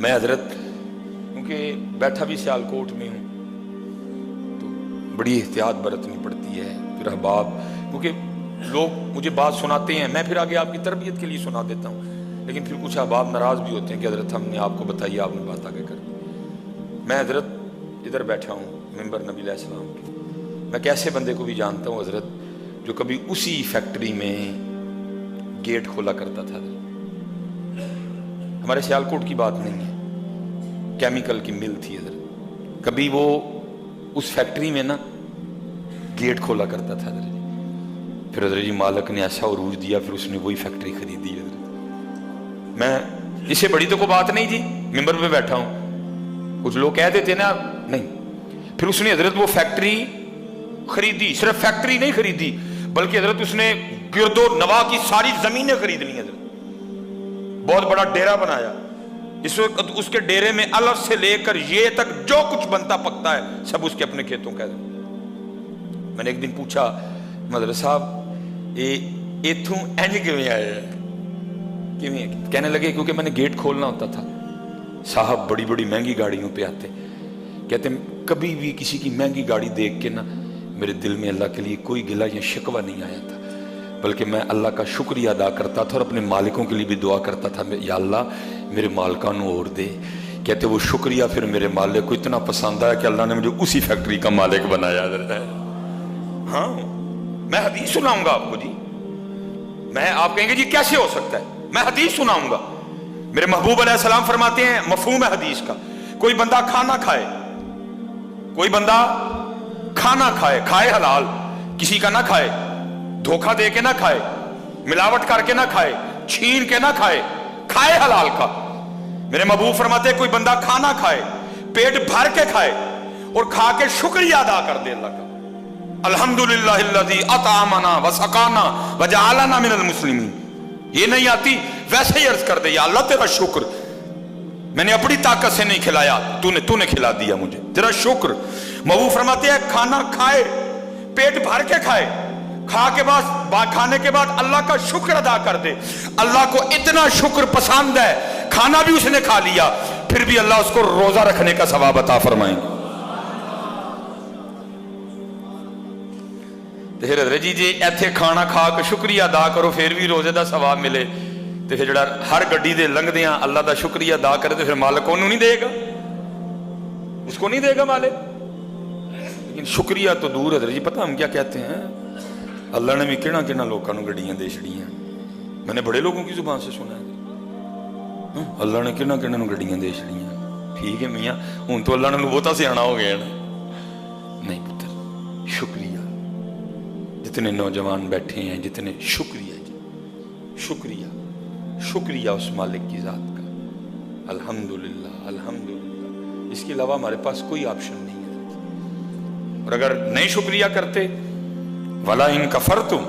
میں حضرت کیونکہ بیٹھا بھی سیالکوٹ میں ہوں تو بڑی احتیاط برتنی پڑتی ہے. پھر احباب کیونکہ لوگ مجھے بات سناتے ہیں، میں پھر آگے آپ کی تربیت کے لیے سنا دیتا ہوں، لیکن پھر کچھ احباب ناراض بھی ہوتے ہیں کہ حضرت ہم نے آپ کو بتائی، آپ نے بات آگے کر دی. میں حضرت ادھر بیٹھا ہوں ممبر نبی علیہ السلام کے، میں کیسے بندے کو بھی جانتا ہوں حضرت جو کبھی اسی فیکٹری میں گیٹ کھولا کرتا تھا. ہمارے سیالکوٹ کی بات نہیں ہے، کیمیکل کی مل تھی حضرت، کبھی وہ اس فیکٹری میں نا گیٹ کھولا کرتا تھا حضرت. پھر حضرت جی مالک نے ایسا عروج دیا، پھر اس نے وہی فیکٹری خریدی حضرت. میں اس سے بڑی تو کوئی بات نہیں جی، ممبر پہ بیٹھا ہوں، کچھ لوگ کہہ دیتے نا نہیں. پھر اس نے حضرت وہ فیکٹری خریدی، صرف فیکٹری نہیں خریدی بلکہ حضرت اس نے گرد و نواح کی ساری زمینیں خرید لی حضرت. بہت بڑا ڈیرا بنایا، اس وقت اس کے ڈیرے میں الف سے لے کر یہ تک جو کچھ بنتا پکتا ہے سب اس کے اپنے کھیتوں کا. میں نے ایک دن پوچھا مدرسہ صاحب ایتھوں اینج کیویں آئے ہیں؟ کہنے لگے کیونکہ میں نے گیٹ کھولنا ہوتا تھا. صاحب بڑی بڑی مہنگی گاڑیوں پہ آتے، کہتے کبھی بھی کسی کی مہنگی گاڑی دیکھ کے نا میرے دل میں اللہ کے لیے کوئی گلہ یا شکوہ نہیں آیا تھا، بلکہ میں اللہ کا شکریہ ادا کرتا تھا اور اپنے مالکوں کے لیے بھی دعا کرتا تھا یا اللہ میرے مالکان اور دے. کہتے وہ شکریہ پھر میرے مالک کو اتنا پسند آیا کہ اللہ نے مجھے اسی فیکٹری کا مالک بنایا. ہاں میں حدیث سناؤں گا آپ کو جی، میں آپ کہیں گے جی کیسے ہو سکتا ہے، میں حدیث سناؤں گا. میرے محبوب علیہ السلام فرماتے ہیں مفہوم ہے حدیث کا، کوئی بندہ کھانا کھائے، کوئی بندہ کھانا کھائے، کھائے حلال، کسی کا نہ کھائے، دھوکہ دے کے نہ کھائے، ملاوٹ کر کے نہ کھائے، چھین کے نہ کھائے، کھائے حلال کا. میرے محبوب فرماتے ہیں کوئی بندہ کھانا کھائے، پیٹ بھر کے کھائے اور کھا کے شکریہ ادا کر دے اللہ کا، الحمدللہ الذی اطعمنا وسقانا وجعلنا من المسلمین. یہ نہیں آتی ویسے ہی عرض کر دے یا اللہ تیرا شکر، میں نے اپنی طاقت سے نہیں کھلایا، تو نے کھلا دیا مجھے، تیرا شکر. محبوب فرماتے ہیں کھانا کھائے، پیٹ بھر کے کھائے، کھانے کے بعد اللہ کا شکر ادا کر دے. اللہ کو اتنا شکر پسند ہے، کھانا بھی اس نے کھا لیا پھر بھی اللہ اس کو روزہ رکھنے کا ثواب عطا فرمائیں گے. پھر حضرت جی ایتھے کھانا کھا کے شکریہ ادا کرو پھر بھی روزے دا ثواب ملے، تو پھر جڑا ہر گڈی دے لنگدیاں اللہ دا شکریہ ادا کرے تو پھر مالک انہوں نہیں دے گا، اس کو نہیں دے گا مالک. لیکن شکریہ تو دور حضرت جی پتہ ہم کیا کہتے ہیں، اللہ نے بھی کہنا کہنا لوگوں کو گڈیاں دے چھڑیاں. میں نے بڑے لوگوں کی زبان سے سنا ہے اللہ نے کہنا کہنا گڈیاں دے چھڑیاں. ٹھیک ہے میاں ہوں تو اللہ نے بہتا سیانا ہو گیا نا. نہیں پتر شکریہ، جتنے نوجوان بیٹھے ہیں جتنے، شکریہ جی، شکریہ، شکریہ اس مالک کی ذات کا، الحمدللہ الحمدللہ. اس کے علاوہ ہمارے پاس کوئی آپشن نہیں ہے. اور اگر نہیں شکریہ کرتے وَلَا إِن كَفَرْتُمْ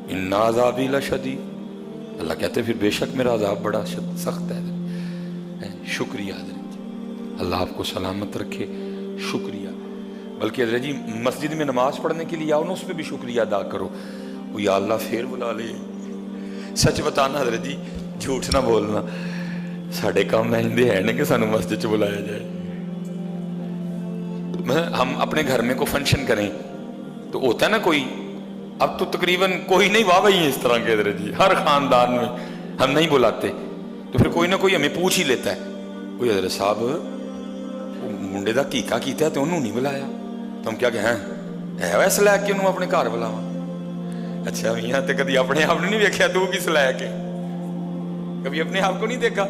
إِنَّ عَذَابِي لَشَدِيدٌ، اللہ کہتے پھر بے شک میرا عذاب بڑا سخت ہے. شکریہ حضرت، اللہ آپ کو سلامت رکھے. شکریہ. بلکہ حضرت جی مسجد میں نماز پڑھنے کے لیے آؤ نا، اس پہ بھی شکریہ ادا کرو. وہ یا اللہ پھر بلا لے. سچ بتانا حضرت جی، جھوٹ نہ بولنا، ساڑھے کام ایندے ہیں نا کہ سانو مسجد چ بلایا جائے. ہم اپنے گھر میں کوئی فنکشن کریں تو ہوتا ہے نا کوئی، اب تو تقریباً کوئی نہیں واہ وہی ہے اس طرح کے حضرت جی، ہر خاندان میں ہم نہیں بلاتے تو پھر کوئی نہ کوئی ہمیں پوچھ ہی لیتا ہے، کوئی حضرت صاحب منڈے دا کیکا کیتا ہے تو انہوں نہیں بلایا. تو ہم کیا کہیں ہے ویسے لے کے انہوں اپنے گھر بلاواں. اچھا میاں تے کدی اپنے آپ نے نہیں ویکھیا تو کس لے کے، کبھی اپنے آپ کو نہیں دیکھا.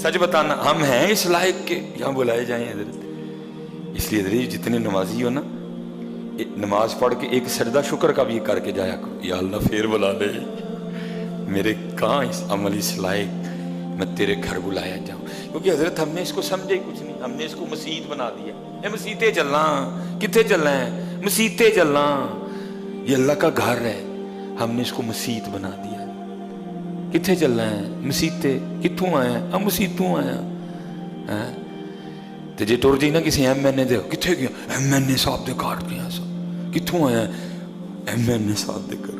سچ بتانا ہم ہیں اس لائق کے یہاں بلائے جائیں حضرت. اس لیے حضرت جتنے نمازی ہو نا، نماز پڑھ کے ایک سجدہ شکر کا بھی کر کے جایا کرو، یا اللہ پھر بلا لے، میرے کہاں اس عمل اس لائق میں تیرے گھر بلایا جاؤں. کیونکہ حضرت ہم نے اس کو سمجھے ہی کچھ نہیں، ہم نے اس کو مسیت بنا دیا. اے مسیتے چلنا، کتنے چلنا ہے، مسیتے چلنا، یہ اللہ کا گھر ہے، ہم نے اس کو مسیت بنا دیا. کتنے چلنا ہے، مسیتے کتوں آیا، ہم مسیتوں آیا. تو جی ٹر جی نا کسی ایم این اے دے، کتنے گیا، ایم این اے صاحب دے گھر گیا سا، کتوں آیا، ایم این اے صاحب دے گھر.